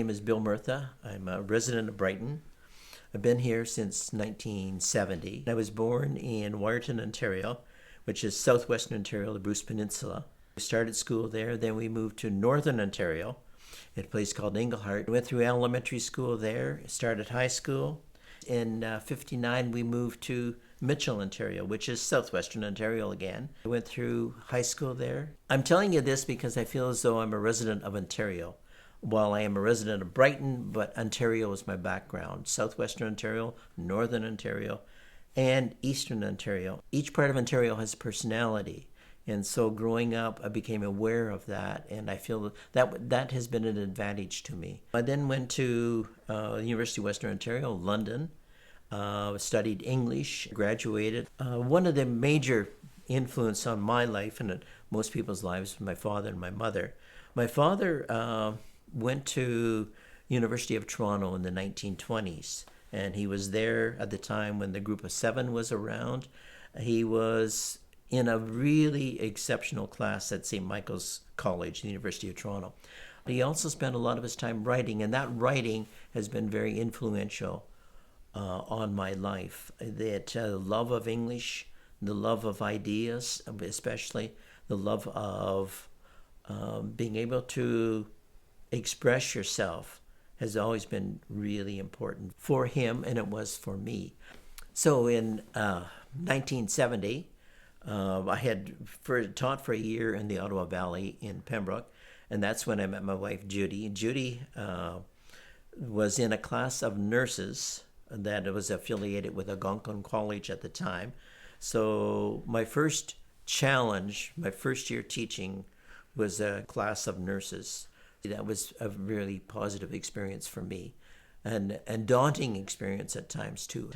name is Bill Murtha. I'm a resident of Brighton. I've been here since 1970. I was born in Wyerton, Ontario, which is southwestern Ontario, the Bruce Peninsula. We started school there, then we moved to northern Ontario at a place called Inglehart. Went through elementary school there, started high school. In '59, we moved to Mitchell, Ontario, which is southwestern Ontario again. I went through high school there. I'm telling you this because I feel as though I'm a resident of Ontario. While I am a resident of Brighton, but Ontario is my background. Southwestern Ontario, Northern Ontario, and Eastern Ontario. Each part of Ontario has a personality. And so growing up, I became aware of that, and I feel that has been an advantage to me. I then went to University of Western Ontario, London, studied English, graduated. One of the major influence on my life and most people's lives was my father and my mother. My father went to University of Toronto in the 1920s, and he was there at the time when the Group of Seven was around. He was in a really exceptional class at St. Michael's College, the University of Toronto. He also spent a lot of his time writing, and that writing has been very influential on my life. That love of English, the love of ideas, especially the love of being able to express yourself has always been really important for him, and it was for me. So in 1970, I had taught for a year in the Ottawa Valley in Pembroke, and that's when I met my wife, Judy. Judy was in a class of nurses that was affiliated with Algonquin College at the time. So my first challenge, my first year teaching, was a class of nurses. That was a really positive experience for me, and daunting experience at times too.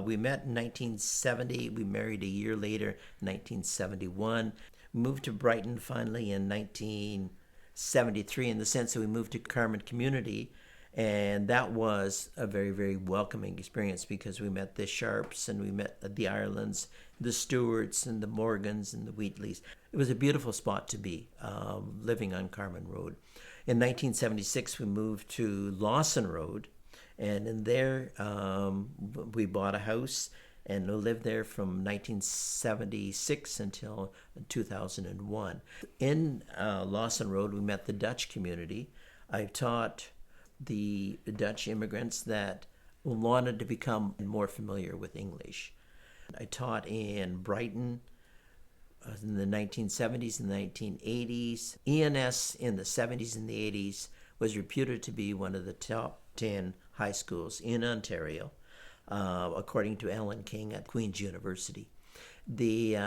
We met in 1970. We married a year later, 1971. Moved to Brighton finally in 1973, in the sense that we moved to Carmen Community, and that was a very, very welcoming experience because we met the Sharps and we met the Irelands, the Stewarts and the Morgans and the Wheatleys. It was a beautiful spot to be, living on Carmen Road. In 1976, we moved to Lawson Road, and in there we bought a house and lived there from 1976 until 2001. In Lawson Road, we met the Dutch community. I taught the Dutch immigrants that wanted to become more familiar with English. I taught in Brighton in the 1970s and the 1980s. ENS in the 70s and the 80s was reputed to be one of the top 10 high schools in Ontario, according to Alan King at Queen's University. The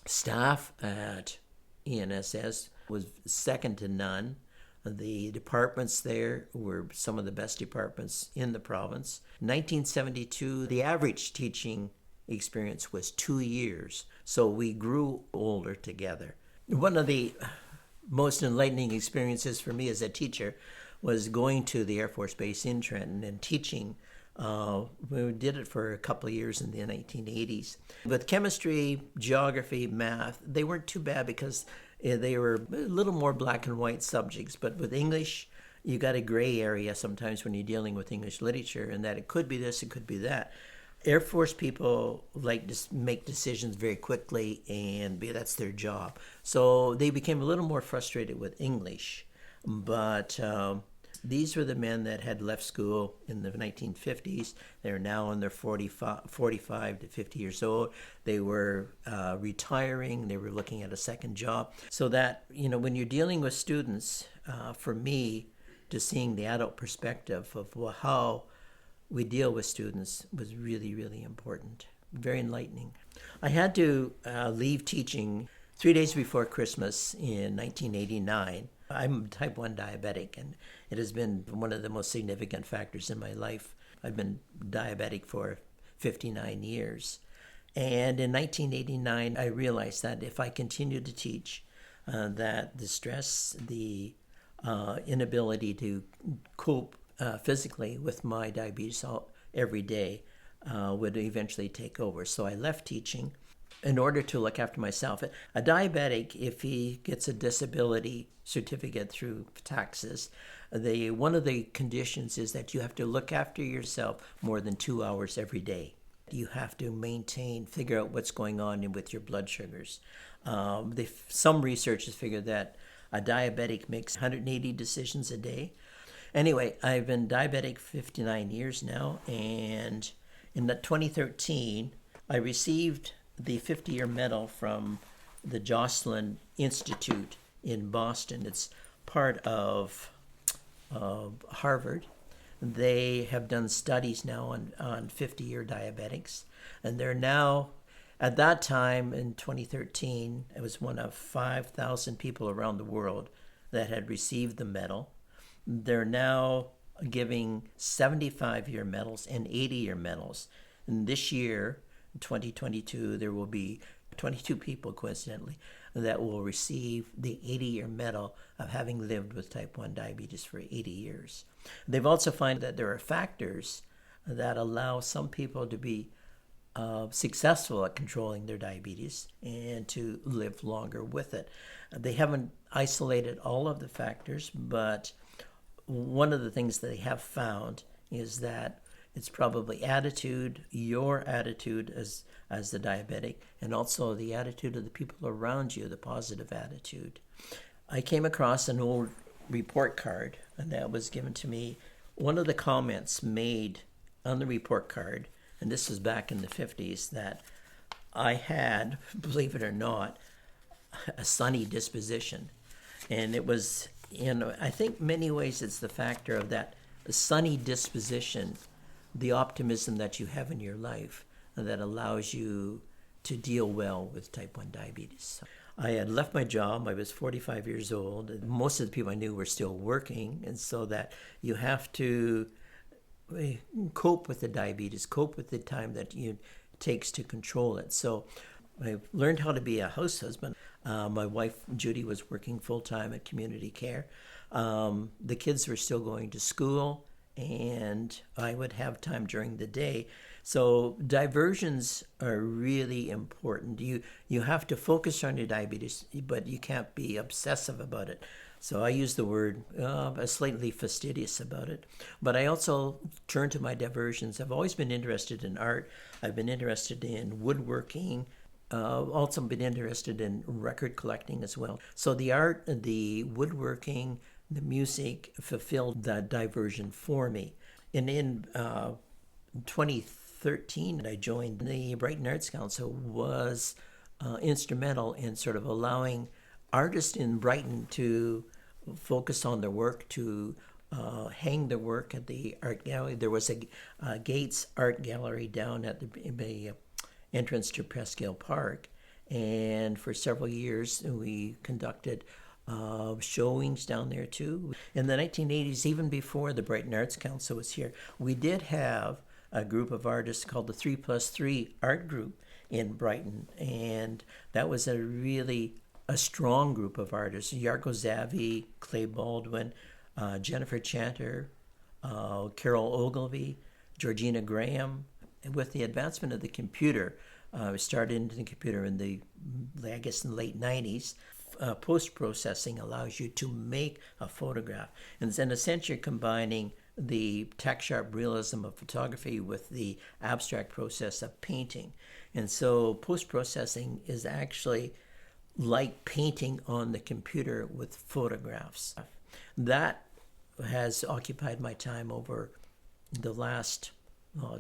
staff at ENSS was second to none. The departments there were some of the best departments in the province. 1972, the average teaching experience was 2 years, so we grew older together. One of the most enlightening experiences for me as a teacher was going to the Air Force Base in Trenton and teaching. We did it for a couple of years in the 1980s. With chemistry, geography, math, they weren't too bad because they were a little more black and white subjects. But with English, you got a gray area sometimes when you're dealing with English literature, and that it could be this, it could be that. Air Force people like to make decisions very quickly, and that's their job. So they became a little more frustrated with English. But these were the men that had left school in the 1950s. They're now in their 45 to 50 years old. They were retiring. They were looking at a second job. So that, when you're dealing with students, for me, to seeing the adult perspective of how we deal with students was really, really important. Very enlightening. I had to leave teaching 3 days before Christmas in 1989. I'm type 1 diabetic, and it has been one of the most significant factors in my life. I've been diabetic for 59 years. And in 1989, I realized that if I continued to teach, that the stress, the inability to cope physically with my diabetes every day would eventually take over. So I left teaching. in order to look after myself. A diabetic, if he gets a disability certificate through taxes, one of the conditions is that you have to look after yourself more than 2 hours every day. You have to figure out what's going on with your blood sugars. Some researchers figure that a diabetic makes 180 decisions a day. Anyway, I've been diabetic 59 years now, and in 2013, I received the 50-year medal from the Joslin Institute in Boston. It's part of Harvard. They have done studies now on 50-year diabetics, and they're now, at that time in 2013, it was one of 5,000 people around the world that had received the medal. They're now giving 75-year medals and 80-year medals. And this year, 2022, there will be 22 people, coincidentally, that will receive the 80-year medal of having lived with type 1 diabetes for 80 years. They've also found that there are factors that allow some people to be successful at controlling their diabetes and to live longer with it. They haven't isolated all of the factors, but one of the things that they have found is that it's probably attitude, your attitude as the diabetic, and also the attitude of the people around you, the positive attitude. I came across an old report card, and that was given to me. One of the comments made on the report card, and this was back in the 50s, that I had, believe it or not, a sunny disposition. And it was, I think many ways it's the factor of that sunny disposition, the optimism that you have in your life that allows you to deal well with type 1 diabetes. I had left my job. I was 45 years old. Most of the people I knew were still working, and so that you have to cope with the diabetes, cope with the time that it takes to control it. So I learned how to be a house husband. My wife, Judy, was working full-time at community care. The kids were still going to school, and I would have time during the day. So diversions are really important. You have to focus on your diabetes, but you can't be obsessive about it. So I use the word slightly fastidious about it. But I also turn to my diversions. I've always been interested in art. I've been interested in woodworking. Also been interested in record collecting as well. So the art, the woodworking, the music fulfilled that diversion for me. And in 2013, I joined the Brighton Arts Council, was instrumental in sort of allowing artists in Brighton to focus on their work, to hang their work at the art gallery. There was a Gates Art Gallery down at the entrance to Presqu'île Park, and for several years we conducted showings down there too. In the 1980s, even before the Brighton Arts Council was here, we did have a group of artists called the 3+3 Art Group in Brighton, and that was a really strong group of artists. Yarko Zavi, Clay Baldwin, Jennifer Chanter, Carol Ogilvie, Georgina Graham. And with the advancement of the computer, we started into the computer in the late 90s. Post-processing allows you to make a photograph. And in a sense, you're combining the tack-sharp realism of photography with the abstract process of painting. And so post-processing is actually like painting on the computer with photographs. That has occupied my time over the last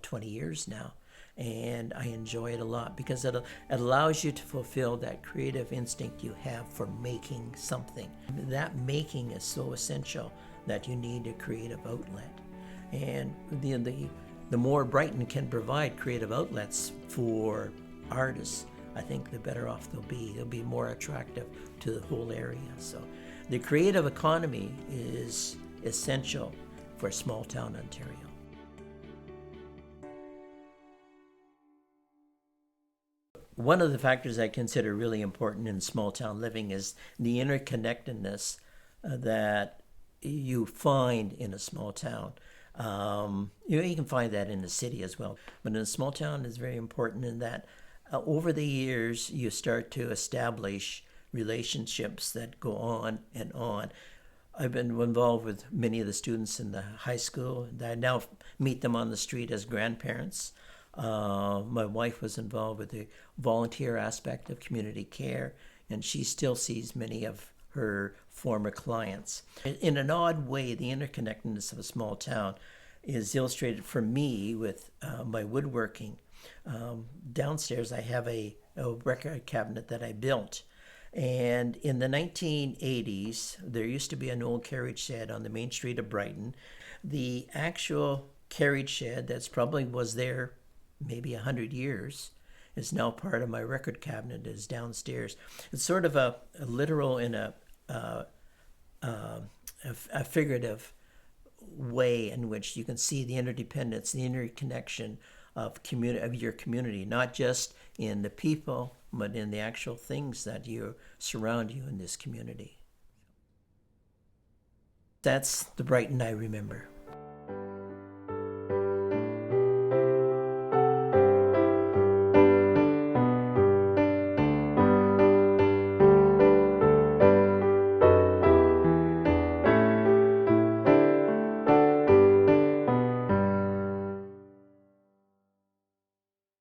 20 years now, and I enjoy it a lot because it allows you to fulfill that creative instinct you have for making something. That making is so essential that you need a creative outlet, and the more Brighton can provide creative outlets for artists, I think the better off they'll be. They'll be more attractive to the whole area. So the creative economy is essential for small town Ontario. One of the factors I consider really important in small town living is the interconnectedness that you find in a small town. You can find that in the city as well, but in a small town it's very important in that Over the years, you start to establish relationships that go on and on. I've been involved with many of the students in the high school. I now meet them on the street as grandparents. My wife was involved with the volunteer aspect of community care, and she still sees many of her former clients. In an odd way, the interconnectedness of a small town is illustrated for me with my woodworking. Downstairs, I have a record cabinet that I built. And in the 1980s, there used to be an old carriage shed on the main street of Brighton. The actual carriage shed that's probably was there maybe 100 years is now part of my record cabinet, is downstairs. It's sort of a literal and a figurative way in which you can see the interdependence, the interconnection of your community, not just in the people, but in the actual things that surround you in this community. That's the Brighton I Remember.